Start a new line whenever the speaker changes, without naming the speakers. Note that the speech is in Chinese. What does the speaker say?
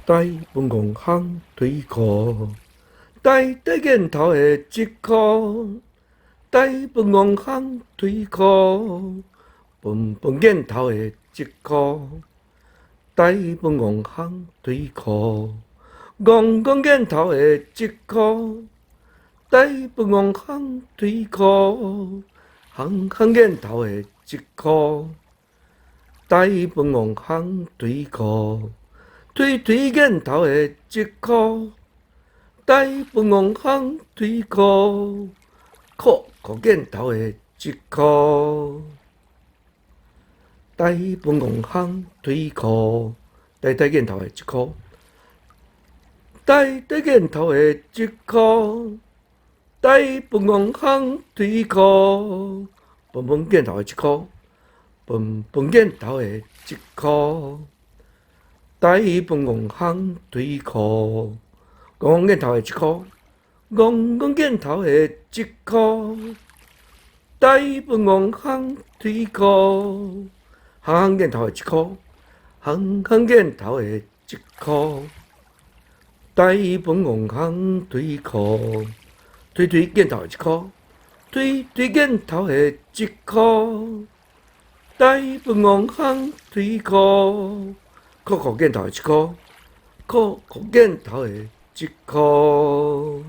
大本公行对课，大箭头的一课，大本公行对课，本箭头的一课，大本公行对课，公箭头的一课，大本公行对课，行箭头的一课，大本公行对课。推箭头的一箍，大本公行推箍，扣箭头的一箍，大本公行推箍，大箭头的一箍，大箭头的一箍，大本公行推箍，本箭头的一箍，本箭头的一箍。大本公行对课，公箭头的一箍，公箭头的一箍，大本公行对课，行箭头的一箍，行箭头的一箍，大本公行对课，推箭头的一箍，推箭头的一箍，大本公行对课。扣箭头的一箍，扣箭头的一箍。